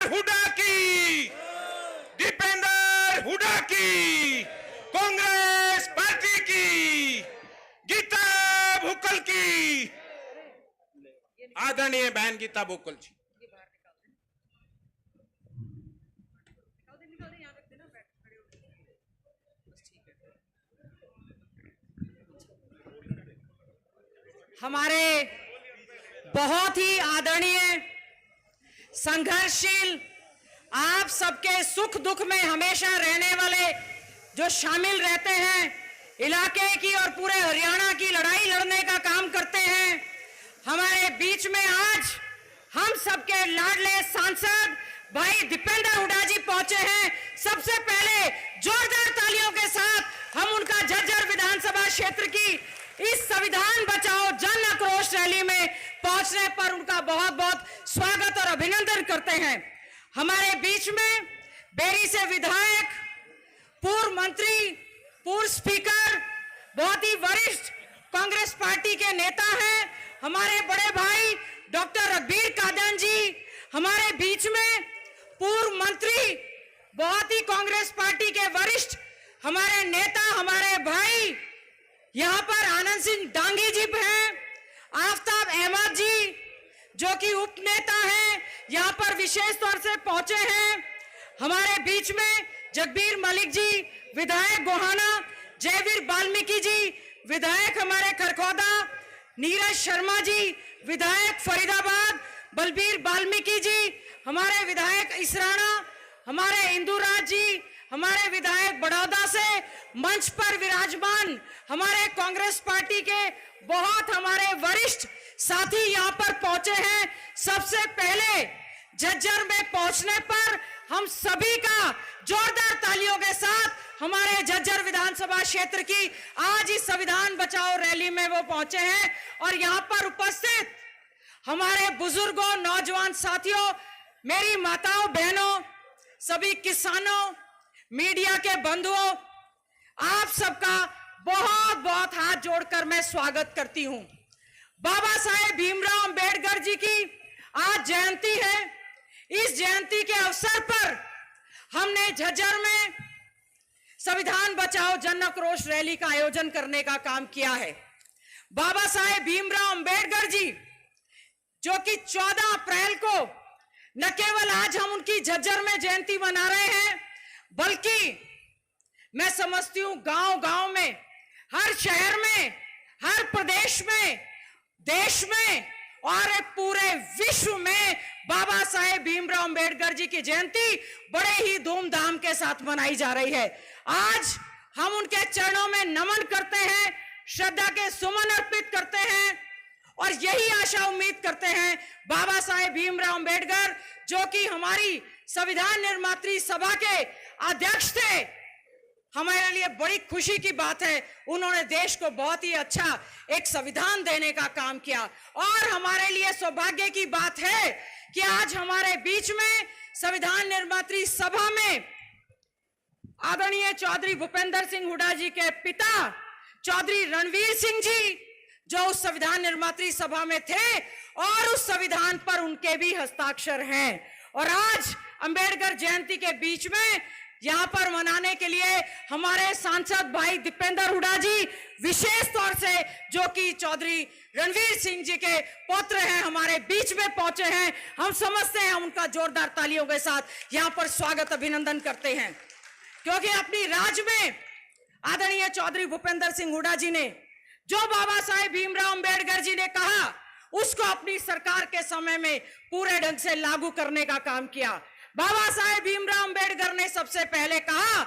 हुड्डा की, दीपेंद्र हुड्डा की, कांग्रेस पार्टी की, गीता भुक्कल की, आदरणीय बहन गीता भुक्कल जी। हमारे बहुत ही आदरणीय संघर्षशील, आप सबके सुख दुख में हमेशा रहने वाले, जो शामिल रहते हैं, इलाके की और पूरे हरियाणा की लड़ाई लड़ने का काम करते हैं, हमारे बीच में आज हम सबके लाडले सांसद भाई दीपेंद्र हुड्डा जी पहुंचे हैं। सबसे पहले जोरदार तालियों के साथ हम उनका झज्जर विधानसभा क्षेत्र की इस संविधान बचाओ जन आक्रोश रैली में पहुंचने पर उनका बहुत बहुत स्वागत और अभिनंदन करते हैं। हमारे बीच में बेरी से विधायक, पूर्व मंत्री, पूर्व स्पीकर, बहुत ही वरिष्ठ कांग्रेस पार्टी के नेता हैं हमारे बड़े भाई डॉक्टर रघबीर कादयान जी। हमारे बीच में पूर्व मंत्री, बहुत ही कांग्रेस पार्टी के वरिष्ठ हमारे नेता, हमारे भाई यहाँ पर आनंद सिंह डांगी जी हैं, आफ्ताब अहमद जी जो कि उप नेता हैं, यहाँ पर विशेष तौर से पहुंचे हैं। हमारे बीच में जगबीर मलिक जी विधायक गोहाना, जयवीर वाल्मीकि जी विधायक हमारे खरखौदा, नीरज शर्मा जी विधायक फरीदाबाद, बलबीर वाल्मीकि जी हमारे विधायक इसराना, हमारे इंदुराज जी हमारे विधायक बड़ौदा से मंच पर विराजमान हमारे कांग्रेस पार्टी के बहुत हमारे वरिष्ठ साथी यहाँ पर पहुंचे हैं। सबसे पहले झज्जर में पहुंचने पर हम सभी का जोरदार तालियों के साथ हमारे झज्जर विधानसभा क्षेत्र की आज इस संविधान बचाओ रैली में वो पहुंचे हैं और यहाँ पर उपस्थित हमारे बुजुर्गों, नौजवान साथियों, मेरी माताओं, बहनों, सभी किसानों, मीडिया के बंधुओं, आप सबका बहुत बहुत हाथ जोड़कर मैं स्वागत करती हूं। बाबा साहेब भीमराव अंबेडकर जी की आज जयंती है। इस जयंती के अवसर पर हमने झज्जर में संविधान बचाओ जन आक्रोश रैली का आयोजन करने का काम किया है। बाबा साहेब भीमराव अंबेडकर जी जो कि 14 अप्रैल को न केवल आज हम उनकी झज्जर में जयंती मना रहे हैं, बल्कि मैं समझती हूं गांव गांव में, हर शहर में, हर प्रदेश में, देश में और पूरे विश्व में बाबा साहेब भीमराव अंबेडकर जी की जयंती बड़े ही धूमधाम के साथ मनाई जा रही है। आज हम उनके चरणों में नमन करते हैं, श्रद्धा के सुमन अर्पित करते हैं और यही आशा उम्मीद करते हैं बाबा साहेब भीमराव अंबेडकर जो कि हमारी संविधान निर्मात्री सभा के अध्यक्ष थे। हमारे लिए बड़ी खुशी की बात है, उन्होंने देश को बहुत ही अच्छा एक संविधान देने का काम किया और हमारे लिए सौभाग्य की बात है कि आज हमारे बीच में संविधान निर्मात्री सभा में आदरणीय चौधरी भूपेंद्र सिंह हुड्डा जी के पिता चौधरी रणवीर सिंह जी जो उस संविधान निर्मात्री सभा में थे और उस संविधान पर उनके भी हस्ताक्षर हैं। और आज अंबेडकर जयंती के बीच में यहाँ पर मनाने के लिए हमारे सांसद भाई दीपेंद्र हुड्डा जी विशेष तौर से जो कि चौधरी रणवीर सिंह जी के पुत्र हैं हमारे बीच में पहुंचे हैं। हम समझते हैं, हम उनका जोरदार तालियों के साथ यहाँ पर स्वागत अभिनंदन करते हैं, क्योंकि अपनी राज में आदरणीय चौधरी भूपेंद्र सिंह हुड्डा जी ने जो बाबा साहेब भीमराव अंबेडकर जी ने कहा उसको अपनी सरकार के समय में पूरे ढंग से लागू करने का काम किया। बाबा साहेब भीमराव अंबेडकर ने सबसे पहले कहा,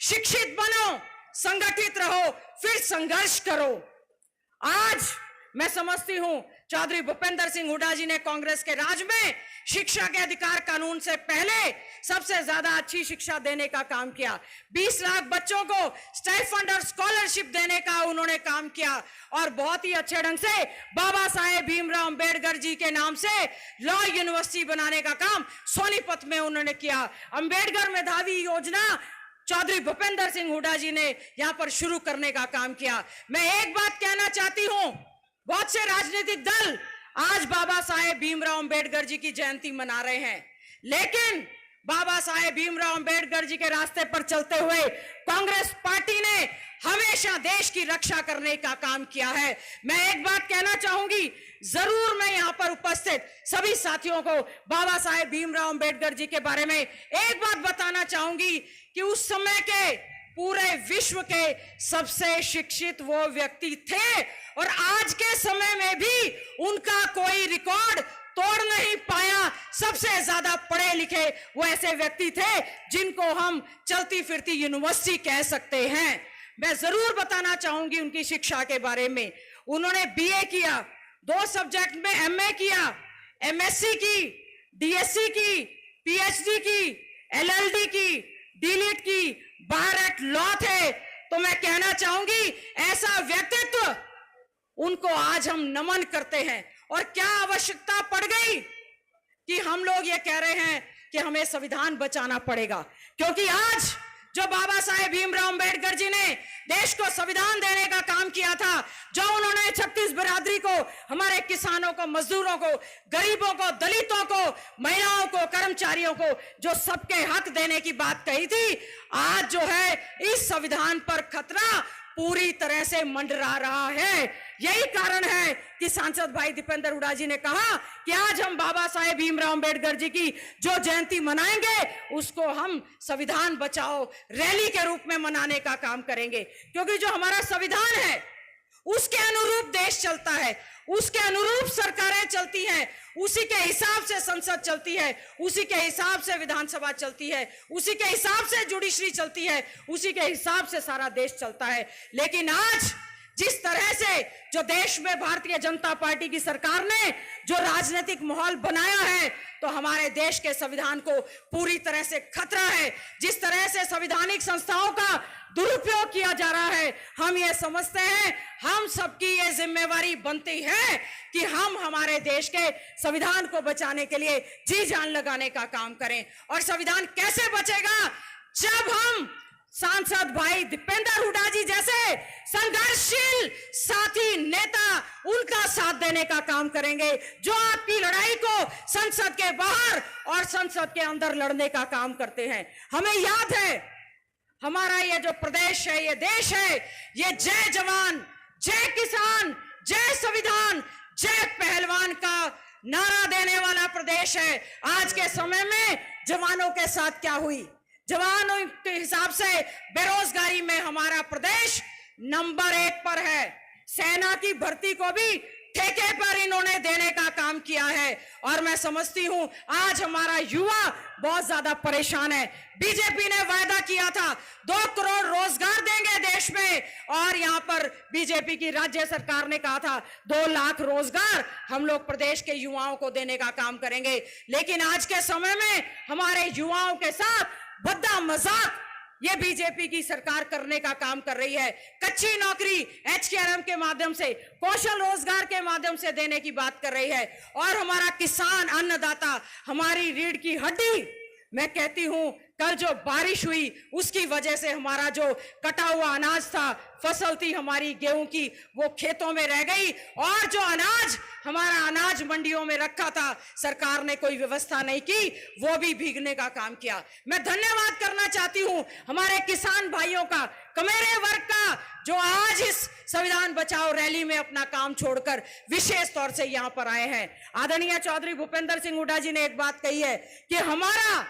शिक्षित बनो, संगठित रहो, फिर संघर्ष करो। आज मैं समझती हूं चौधरी भूपेंद्र सिंह हुड्डा जी ने कांग्रेस के राज में शिक्षा के अधिकार कानून से पहले सबसे ज्यादा अच्छी शिक्षा देने का काम किया। 20 लाख बच्चों को स्टाइफंड और स्कॉलरशिप देने का उन्होंने काम किया और बहुत ही अच्छे ढंग से बाबा साहेब भीमराव अंबेडकर जी के नाम से लॉ यूनिवर्सिटी बनाने का काम सोनीपत में उन्होंने किया। अंबेडकर मेधावी योजना चौधरी भूपेंद्र सिंह हुड्डा जी ने यहां पर शुरू करने का काम किया। मैं एक बात कहना चाहती हूं, बहुत से राजनीतिक दल आज बाबा साहेब भीमराव अंबेडकर जी की जयंती मना रहे हैं, लेकिन बाबा साहेब भीमराव अंबेडकर जी के रास्ते पर चलते हुए कांग्रेस पार्टी ने हमेशा देश की रक्षा करने का काम किया है। मैं एक बात कहना चाहूंगी, जरूर मैं यहां पर उपस्थित सभी साथियों को बाबा साहेब भीमराव अंबेडकर जी के बारे में एक बात बताना चाहूंगी कि उस समय के पूरे विश्व के सबसे शिक्षित वो व्यक्ति थे और आज के समय में भी उनका कोई रिकॉर्ड तोड़ नहीं पाया। सबसे ज्यादा पढ़े लिखे वो ऐसे व्यक्ति थे जिनको हम चलती फिरती यूनिवर्सिटी कह सकते हैं। मैं जरूर बताना चाहूंगी उनकी शिक्षा के बारे में। उन्होंने बीए किया, 2 सब्जेक्ट में एमए किया, एमएससी की, डीएससी की, पीएचडी की, एलएलडी की, डीलिट की, बाहर एक लॉ थे। तो मैं कहना चाहूंगी ऐसा व्यक्तित्व उनको आज हम नमन करते हैं। और क्या आवश्यकता पड़ गई कि हम लोग ये कह रहे हैं कि हमें संविधान बचाना पड़ेगा, क्योंकि आज जो बाबा साहेब भीमराव अंबेडकर जी ने देश को संविधान देने का काम किया था, जो उन्होंने 36 बिरादरी को, हमारे किसानों को, मजदूरों को, गरीबों को, दलितों को, महिलाओं को, कर्मचारियों को जो सबके हक देने की बात कही थी, आज जो है इस संविधान पर खतरा पूरी तरह से मंडरा रहा है। यही कारण है कि सांसद भाई दीपेंद्र हुड्डा जी ने कहा कि आज हम बाबा साहेब भीमराव अंबेडकर जी की जो जयंती मनाएंगे उसको हम संविधान बचाओ रैली के रूप में मनाने का काम करेंगे, क्योंकि जो हमारा संविधान है उसके अनुरूप देश चलता है, उसके अनुरूप सरकारें चलती हैं, उसी के हिसाब से संसद चलती है, उसी के हिसाब से विधानसभा चलती है, उसी के हिसाब से जुडिशरी चलती है, उसी के हिसाब से सारा देश चलता है। लेकिन आज जिस तरह से जो देश में भारतीय जनता पार्टी की सरकार ने जो राजनीतिक माहौल बनाया है, तो हमारे देश के संविधान को पूरी तरह से खतरा है। जिस तरह से संवैधानिक संस्थाओं का दुरुपयोग किया जा रहा है, हम ये समझते हैं हम सबकी ये जिम्मेवारी बनती है कि हम हमारे देश के संविधान को बचाने के लिए जी जान लगाने का काम करें। और संविधान कैसे बचेगा? जब हम सांसद भाई दीपेंद्र हुड्डा जी जैसे संघर्षशील साथी नेता उनका साथ देने का काम करेंगे, जो आपकी लड़ाई को संसद के बाहर और संसद के अंदर लड़ने का काम करते हैं। हमें याद है हमारा ये जो प्रदेश है, ये देश है, ये जय जवान, जय किसान, जय संविधान, जय पहलवान का नारा देने वाला प्रदेश है। आज के समय में जवानों के साथ क्या हुई? जवानों के हिसाब से बेरोजगारी में हमारा प्रदेश नंबर 1 पर है। सेना की भर्ती को भी ठेके पर इन्होंने देने का काम किया है और मैं समझती हूं आज हमारा युवा बहुत ज्यादा परेशान है। बीजेपी ने वायदा किया था 2 करोड़ रोजगार देंगे देश में, और यहां पर बीजेपी की राज्य सरकार ने कहा था 2 लाख रोजगार हम लोग प्रदेश के युवाओं को देने का काम करेंगे। लेकिन आज के समय में हमारे युवाओं के साथ भद्दा मजाक ये बीजेपी की सरकार करने का काम कर रही है। कच्ची नौकरी HKRM के माध्यम से, कौशल रोजगार के माध्यम से देने की बात कर रही है। और हमारा किसान, अन्नदाता, हमारी रीढ़ की हड्डी, मैं कहती हूं कल जो बारिश हुई उसकी वजह से हमारा जो कटा हुआ अनाज था, फसल थी हमारी गेहूं की, वो खेतों में रह गई। और जो अनाज हमारा अनाज मंडियों में रखा था, सरकार ने कोई व्यवस्था नहीं की, वो भी भीगने का काम किया। मैं धन्यवाद करना चाहती हूं हमारे किसान भाइयों का, कमेरे वर्ग का, जो आज इस संविधान बचाओ रैली में अपना काम छोड़कर विशेष तौर से यहां पर आए हैं। आदरणीय चौधरी भूपेंद्र सिंह हुड्डा जी ने एक बात कही है कि हमारा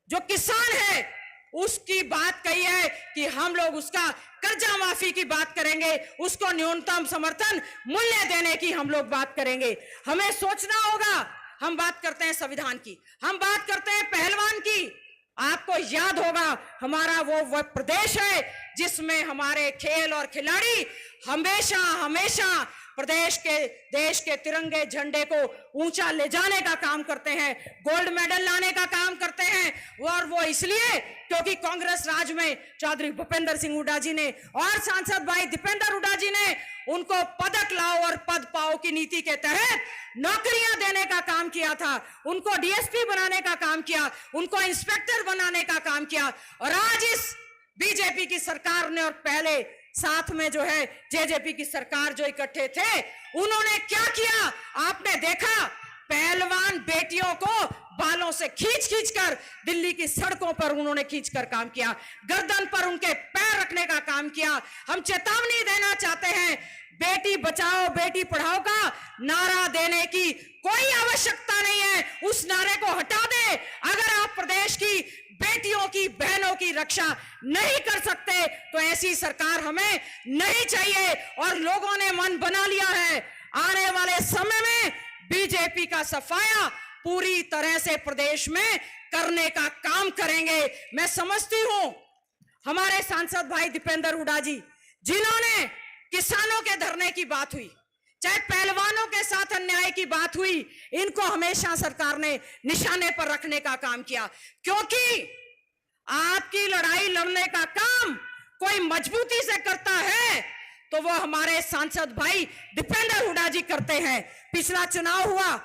जो किसान है उसकी बात कही है कि हम लोग उसका कर्जा माफी की बात करेंगे, उसको न्यूनतम समर्थन मूल्य देने की हम लोग बात करेंगे। हमें सोचना होगा, हम बात करते हैं संविधान की, हम बात करते हैं पहलवान की। आपको याद होगा हमारा वो प्रदेश है जिसमें हमारे खेल और खिलाड़ी हमेशा हमेशा प्रदेश के देश के तिरंगे झंडे को ऊंचा ले जाने का काम करते हैं, गोल्ड मेडल लाने का काम करते हैं। और वो इसलिए क्योंकि कांग्रेस राज में चौधरी भूपेंद्र सिंह हुड्डा जी ने और सांसद भाई दीपेंद्र हुड्डा जी ने उनको पदक लाओ और पद पाओ की नीति के तहत नौकरियां देने का काम किया था, उनको डीएसपी बनाने का काम किया, उनको इंस्पेक्टर बनाने का काम किया। और आज इस बीजेपी की सरकार ने और पहले साथ में जो है जेजेपी की सरकार जो इकट्ठे थे, उन्होंने क्या किया आपने देखा? पहलवान बेटियों को बालों से खींच खींच कर दिल्ली की सड़कों पर उन्होंने खींच कर काम किया, गर्दन पर उनके पैर रखने का काम किया। हम चेतावनी देना चाहते हैं, बेटी बचाओ बेटी पढ़ाओ का नारा देने की कोई आवश्यकता नहीं है। उस नारे को हटा दे। अगर आप प्रदेश की बेटियों की बहनों की रक्षा नहीं कर सकते तो ऐसी सरकार हमें नहीं चाहिए। और लोगों ने मन बना लिया है, आने वाले समय में बीजेपी का सफाया पूरी तरह से प्रदेश में करने का काम करेंगे। मैं समझती हूं हमारे सांसद भाई दीपेंद्र हुड्डा जी, जिन्होंने किसानों के धरने की बात हुई, चाहे पहलवानों के साथ अन्याय की बात हुई, इनको हमेशा सरकार ने निशाने पर रखने का काम किया। क्योंकि आपकी लड़ाई लड़ने का काम कोई मजबूती से करता है तो वो हमारे सांसद भाई दीपेंद्र हुड्डा जी करते हैं। पिछला चुनाव हुआ,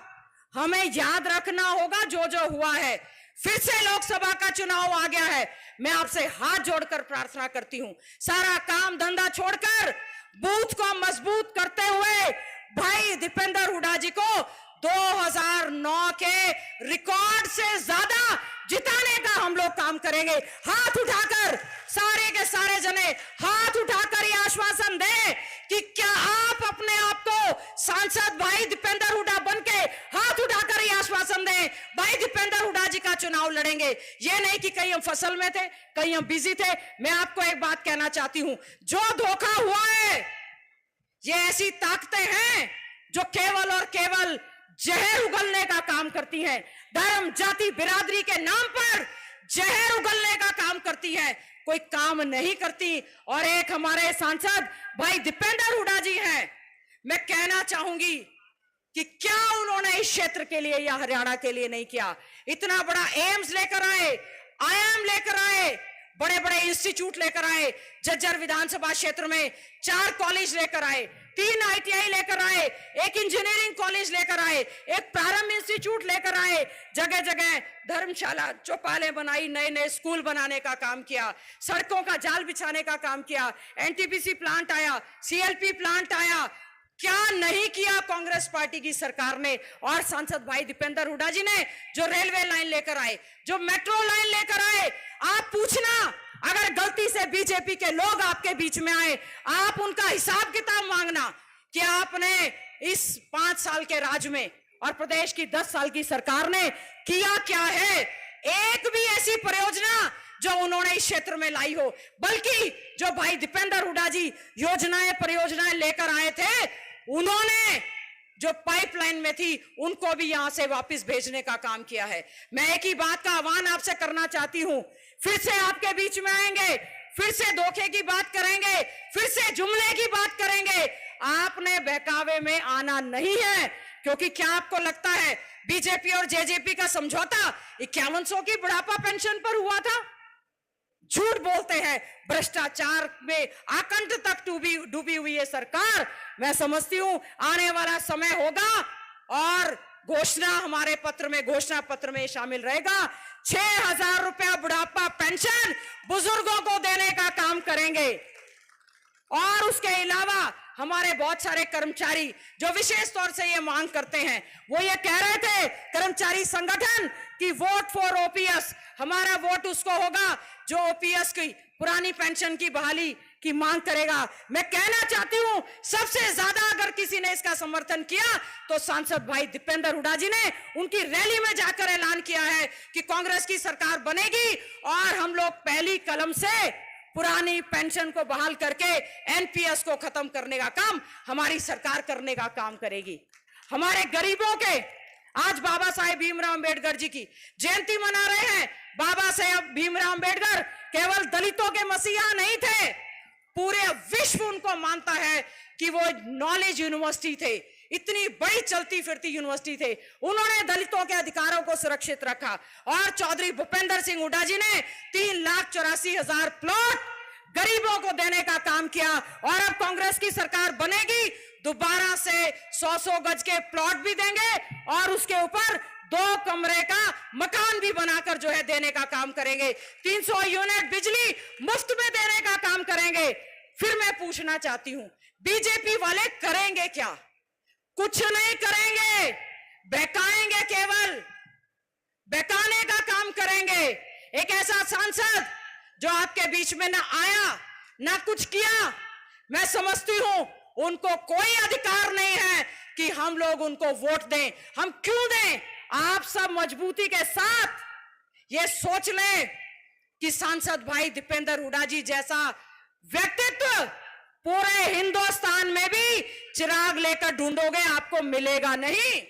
हमें याद रखना होगा जो जो हुआ है। फिर से लोकसभा का चुनाव आ गया है। मैं आपसे हाथ जोड़कर प्रार्थना करती हूं, सारा काम धंधा छोड़कर बूथ को मजबूत करते हुए भाई दीपेंद्र हुड्डा जी को 2009 के रिकॉर्ड से ज्यादा जिताने का हम लोग काम करेंगे। हाथ उठाकर सारे के सारे जने हाथ उठाकर ये आश्वासन दें कि क्या आप अपने आप को सांसद भाई दीपेंद्र हुड्डा बनके हाथ उठाकर ये आश्वासन दें, भाई दीपेंद्र हुड्डा जी का चुनाव लड़ेंगे। ये नहीं कि कहीं हम फसल में थे, कहीं हम बिजी थे। मैं आपको एक बात कहना चाहती हूं, जो धोखा हुआ है, ये ऐसी ताकतें हैं जो केवल और केवल जहर उगलने का काम करती हैं, धर्म जाति बिरादरी के नाम पर जहर उगलने का काम करती है, कोई काम नहीं करती। और एक हमारे सांसद भाई दीपेंद्र हुड्डा जी हैं, मैं कहना चाहूंगी कि क्या उन्होंने इस क्षेत्र के लिए या हरियाणा के लिए नहीं किया। इतना बड़ा एम्स लेकर आए, आईआईएम लेकर आए, बड़े बड़े इंस्टीट्यूट लेकर आए, झज्जर विधानसभा क्षेत्र में 4 कॉलेज लेकर आए, 3 आईटीआई लेकर आए, एक इंजीनियरिंग कॉलेज लेकर आए, एक प्रारंभ इंस्टीट्यूट लेकर आए, जगह जगह धर्मशाला चौपालें बनाई, नए नए स्कूल बनाने का काम किया, सड़कों का जाल बिछाने का काम किया, एनटीपीसी प्लांट आया, सीएलपी प्लांट आया। क्या नहीं किया कांग्रेस पार्टी की सरकार ने और सांसद भाई दीपेंद्र हुड्डा जी ने, जो रेलवे लाइन लेकर आए, जो मेट्रो लाइन लेकर आए। आप पूछना, अगर गलती से बीजेपी के लोग आपके बीच में आए, आप उनका हिसाब किताब मांगना कि आपने इस 5 साल के राज में और प्रदेश की 10 साल की सरकार ने किया क्या है। एक भी ऐसी परियोजना जो उन्होंने इस क्षेत्र में लाई हो, बल्कि जो भाई दीपेंद्र हुड्डा जी योजनाएं परियोजनाएं लेकर आए थे, उन्होंने जो पाइपलाइन में थी उनको भी यहां से वापस भेजने का काम किया है। मैं एक ही बात का आह्वान आपसे करना चाहती हूं, फिर से आपके बीच में आएंगे, फिर से धोखे की बात करेंगे, फिर से जुमले की बात करेंगे। आपने बहकावे में आना नहीं है, क्योंकि क्या आपको लगता है बीजेपी और जेजेपी का समझौता 5100 की बुढ़ापा पेंशन पर हुआ था? झूठ बोलते हैं। भ्रष्टाचार में आकंठ तक डूबी हुई है सरकार। मैं समझती हूं आने वाला समय होगा और घोषणा हमारे पत्र में, घोषणा पत्र में शामिल रहेगा, 6000 रुपया बुढ़ापा पेंशन बुजुर्गों को देने का काम करेंगे। और उसके अलावा हमारे बहुत सारे कर्मचारी जो विशेष तौर से ये मांग करते हैं, वो ये कह रहे थे कर्मचारी संगठन कि वोट फॉर ओपीएस, हमारा वोट उसको होगा जो ओपीएस की पुरानी पेंशन की बहाली की मांग करेगा। मैं कहना चाहती हूं सबसे ज्यादा अगर किसी ने इसका समर्थन किया तो सांसद भाई दीपेंद्र हुड्डा जी ने उनकी रैली में जाकर ऐलान किया है कि कांग्रेस की सरकार बनेगी और हम लोग पहली कलम से पुरानी पेंशन को बहाल करके एनपीएस को खत्म करने का काम हमारी सरकार करने का काम करेगी। हमारे गरीबों के आज बाबा साहेब भीमराव अंबेडकर जी की जयंती मना रहे हैं। बाबा साहेब भीमराव अंबेडकर केवल दलितों के मसीहा नहीं थे, पूरे विश्व उनको मानता है कि वो नॉलेज यूनिवर्सिटी थे, इतनी बड़ी चलती फिरती यूनिवर्सिटी थे। उन्होंने दलितों के अधिकारों को सुरक्षित रखा और चौधरी भूपेंद्र सिंह हुड्डा जी ने 3,84,000 प्लॉट गरीबों को देने का काम किया। और अब कांग्रेस की सरकार बनेगी, दोबारा से 100-100 गज के प्लॉट भी देंगे और उसके ऊपर 2 कमरे का मकान भी बनाकर जो है देने का काम करेंगे। 300 यूनिट बिजली मुफ्त में देने का काम करेंगे। फिर मैं पूछना चाहती हूं बीजेपी वाले करेंगे क्या? कुछ नहीं करेंगे, बहकाएंगे केवल। बहकाने का काम करेंगे। एक ऐसा सांसद जो आपके बीच में ना आया ना कुछ किया, मैं समझती हूं उनको कोई अधिकार नहीं है कि हम लोग उनको वोट दें। हम क्यों दें? आप सब मजबूती के साथ ये सोच लें कि सांसद भाई दीपेंद्र हुड्डा जी जैसा व्यक्तित्व पूरे हिंदुस्तान में भी चिराग लेकर ढूंढोगे आपको मिलेगा नहीं।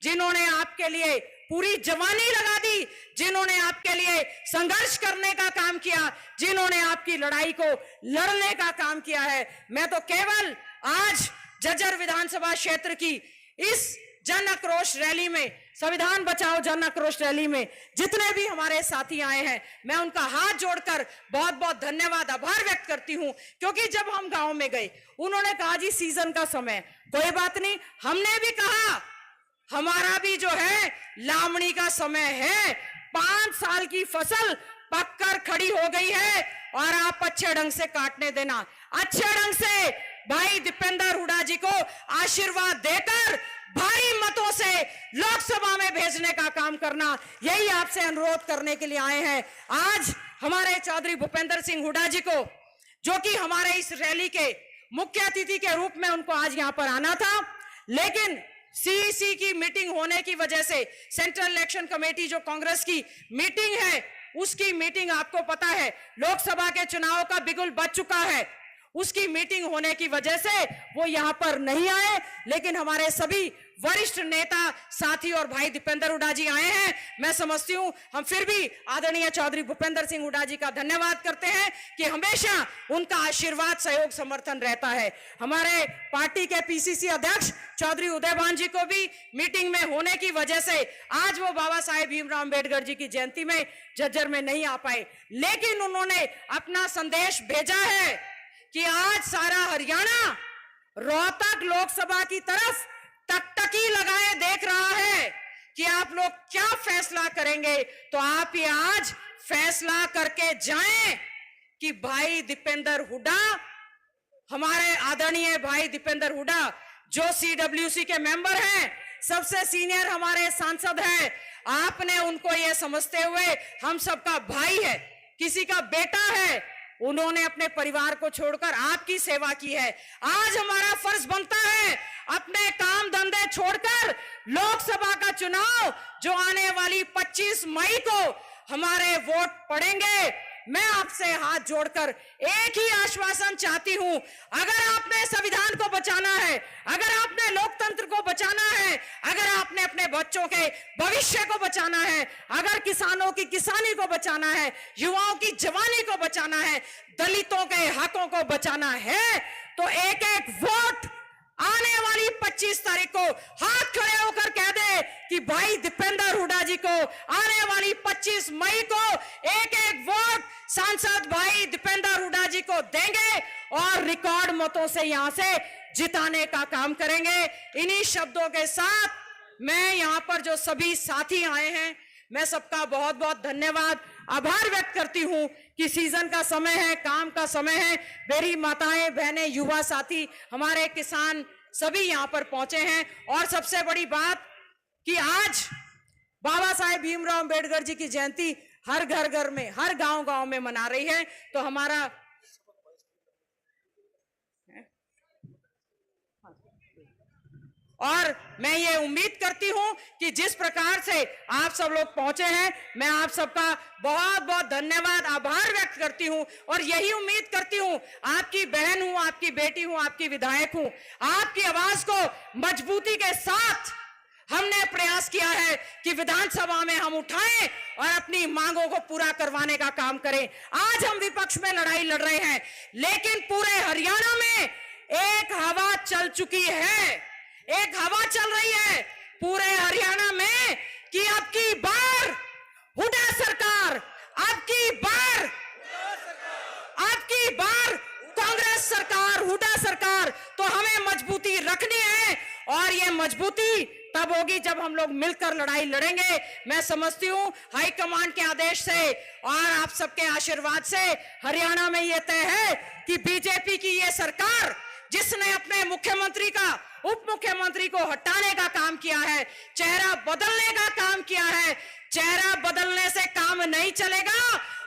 जिन्होंने आपके लिए पूरी जवानी लगा दी, जिन्होंने आपके लिए संघर्ष करने का काम किया, जिन्होंने आपकी लड़ाई को लड़ने का काम किया है। मैं तो केवल आज झज्जर विधानसभा क्षेत्र की इस जन आक्रोश रैली में, संविधान बचाओ जन आक्रोश रैली में जितने भी हमारे साथी आए हैं, मैं उनका हाथ जोड़कर बहुत बहुत धन्यवाद, आभार व्यक्त करती हूं। क्योंकि जब हम गांव में गए, उन्होंने कहा जी सीजन का समय, कोई बात नहीं, हमने भी कहा हमारा भी जो है लावणी का समय है, 5 साल की फसल पककर खड़ी हो गई है और आप अच्छे ढंग से काटने देना, अच्छे ढंग से भाई दीपेंद्र हुड्डा जी को आशीर्वाद देकर भारी मतों से लोकसभा में भेजने का काम करना, यही आपसे अनुरोध करने के लिए आए हैं। आज हमारे चौधरी भूपेंद्र सिंह हुड्डा जी को, जो कि हमारे इस रैली के मुख्य अतिथि के रूप में उनको आज यहां पर आना था, लेकिन सीईसी की मीटिंग होने की वजह से, सेंट्रल इलेक्शन कमेटी जो कांग्रेस की मीटिंग है, उसकी मीटिंग आपको पता है लोकसभा के चुनाव का बिगुल बज चुका है, उसकी मीटिंग होने की वजह से वो यहां पर नहीं आए। लेकिन हमारे सभी वरिष्ठ नेता साथी और भाई दीपेंद्र हुड्डा जी आए हैं। मैं समझती हूं हम फिर भी आदरणीय चौधरी भूपेंद्र सिंह हुड्डा जी का धन्यवाद करते हैं कि हमेशा उनका आशीर्वाद, सहयोग, समर्थन रहता है। हमारे पार्टी के पीसीसी अध्यक्ष चौधरी उदयभान जी को भी मीटिंग में होने की वजह से आज वो बाबा साहेब भीमराव अंबेडकर जी की जयंती में झज्जर में नहीं आ पाए, लेकिन उन्होंने अपना संदेश भेजा है कि आज सारा हरियाणा रोहतक लोकसभा की तरफ टकटकी लगाए देख रहा है कि आप लोग क्या फैसला करेंगे। तो आप ये आज फैसला करके जाएं कि भाई दीपेंद्र हुड्डा, हमारे आदरणीय भाई दीपेंद्र हुड्डा जो सीडब्ल्यूसी के मेंबर हैं, सबसे सीनियर हमारे सांसद हैं, आपने उनको ये समझते हुए हम सबका भाई है, किसी का बेटा है, उन्होंने अपने परिवार को छोड़कर आपकी सेवा की है। आज हमारा फर्ज बनता है अपने काम धंधे छोड़कर लोकसभा का चुनाव जो आने वाली 25 मई को हमारे वोट पड़ेंगे, मैं आपसे हाथ जोड़कर एक ही आश्वासन चाहती हूं, अगर आपने संविधान को बचाना है, अगर आपने लोकतंत्र को बचाना है, अगर आपने अपने बच्चों के भविष्य को बचाना है, अगर किसानों की किसानी को बचाना है, युवाओं की जवानी को बचाना है, दलितों के हकों को बचाना है, तो एक एक वोट आने वाली 25 तारीख को हाथ खड़े होकर कह दे कि भाई दीपेंद्र हुड्डा जी को आने वाली 25 मई को एक एक वोट सांसद भाई दीपेंद्र हुड्डा जी को देंगे और रिकॉर्ड मतों से यहां से जिताने का काम करेंगे। इन्हीं शब्दों के साथ मैं यहां पर जो सभी साथी आए हैं, मैं सबका बहुत बहुत धन्यवाद, आभार व्यक्त करती हूं कि सीजन का समय है, काम का समय है। मेरी माताएं, बहनें, युवा साथी, हमारे किसान सभी यहां पर पहुंचे हैं। और सबसे बड़ी बात कि आज बाबा साहेब भीमराव अंबेडकर जी की जयंती हर घर घर में, हर गांव गांव में मना रही है। तो हमारा और मैं ये उम्मीद करती हूं कि जिस प्रकार से आप सब लोग पहुंचे हैं, मैं आप सबका बहुत बहुत धन्यवाद, आभार व्यक्त करती हूं। और यही उम्मीद करती हूं, आपकी बहन हूं, आपकी बेटी हूं, आपकी विधायक हूं, आपकी आवाज को मजबूती के साथ हमने प्रयास किया है कि विधानसभा में हम उठाएं और अपनी मांगों को पूरा करवाने का काम करें। आज हम विपक्ष में लड़ाई लड़ रहे हैं, लेकिन पूरे हरियाणा में एक हवा चल चुकी है, एक हवा चल रही है पूरे हरियाणा में कि अब की बार हुड्डा सरकार, अब की बार कांग्रेस सरकार, हुड्डा सरकार। तो हमें मजबूती रखनी है और ये मजबूती तब होगी जब हम लोग मिलकर लड़ाई लड़ेंगे। मैं समझती हूं हाईकमांड के आदेश से और आप सबके आशीर्वाद से हरियाणा में यह तय है कि बीजेपी की ये सरकार, जिसने अपने मुख्यमंत्री का, उप मुख्यमंत्री को हटाने का काम किया है, चेहरा बदलने का काम किया है, चेहरा बदलने से काम नहीं चलेगा।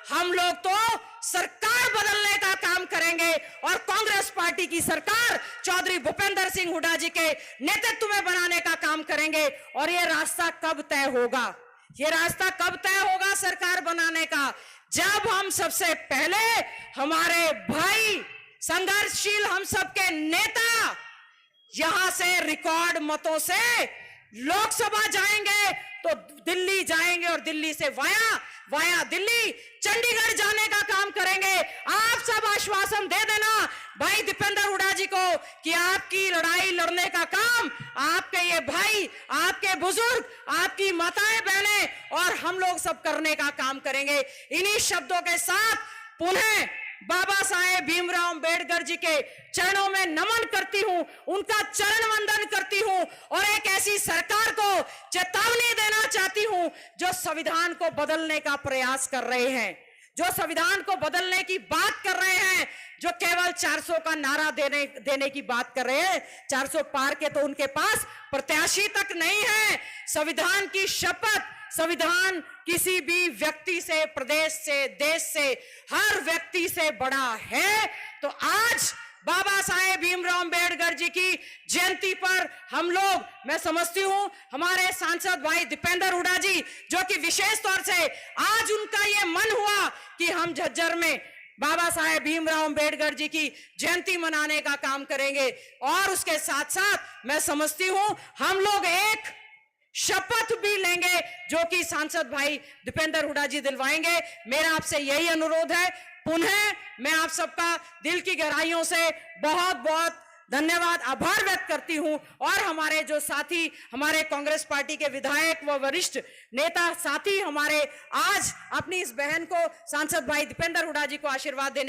हम लोग तो सरकार बदलने का काम करेंगे और कांग्रेस पार्टी की सरकार चौधरी भूपेंद्र सिंह हुड्डा जी के नेतृत्व में बनाने का काम करेंगे। और ये रास्ता कब तय होगा? ये रास्ता कब तय होगा सरकार बनाने का? जब हम सबसे पहले हमारे भाई संघर्षशील हम सबके नेता यहां से रिकॉर्ड मतों से लोकसभा जाएंगे, तो दिल्ली जाएंगे और दिल्ली से वाया दिल्ली चंडीगढ़ जाने का काम करेंगे। आप सब आश्वासन दे देना भाई दीपेंद्र हुड्डा जी को कि आपकी लड़ाई लड़ने का काम आपके ये भाई, आपके बुजुर्ग, आपकी माताएं बहनें और हम लोग सब करने का काम करेंगे। इन्हीं शब्दों के साथ पुनः बाबा साहेब भीमराव अंबेडकर जी के चरणों में नमन करती हूं, उनका चरण वंदन करती हूं और एक ऐसी सरकार को चेतावनी देना चाहती हूं जो संविधान को बदलने का प्रयास कर रहे हैं, जो संविधान को बदलने की बात कर रहे हैं, जो केवल 400 का नारा देने की बात कर रहे हैं। 400 पार के तो उनके पास प्रत्याशी तक नहीं है। संविधान की शपथ, संविधान किसी भी व्यक्ति से, प्रदेश से, देश से, हर व्यक्ति से बड़ा है। तो आज बाबा साहेब भीमराव अंबेडकर जी की जयंती पर हम लोग, मैं समझती हूं हमारे सांसद भाई दीपेंद्र हुड्डा जी, जो कि विशेष तौर से आज उनका यह मन हुआ कि हम झज्जर में बाबा साहेब भीमराव अंबेडकर जी की जयंती मनाने का काम करेंगे। और उसके साथ साथ मैं समझती हूं हम लोग एक शपथ भी लेंगे जो कि सांसद भाई दीपेंद्र हुड्डा जी दिलवाएंगे। मेरा आपसे यही अनुरोध है। पुनः मैं आप सबका दिल की गहराइयों से बहुत बहुत धन्यवाद, आभार व्यक्त करती हूं। और हमारे जो साथी, हमारे कांग्रेस पार्टी के विधायक व वरिष्ठ नेता साथी हमारे आज अपनी इस बहन को, सांसद भाई दीपेंद्र हुड्डा जी को आशीर्वाद देने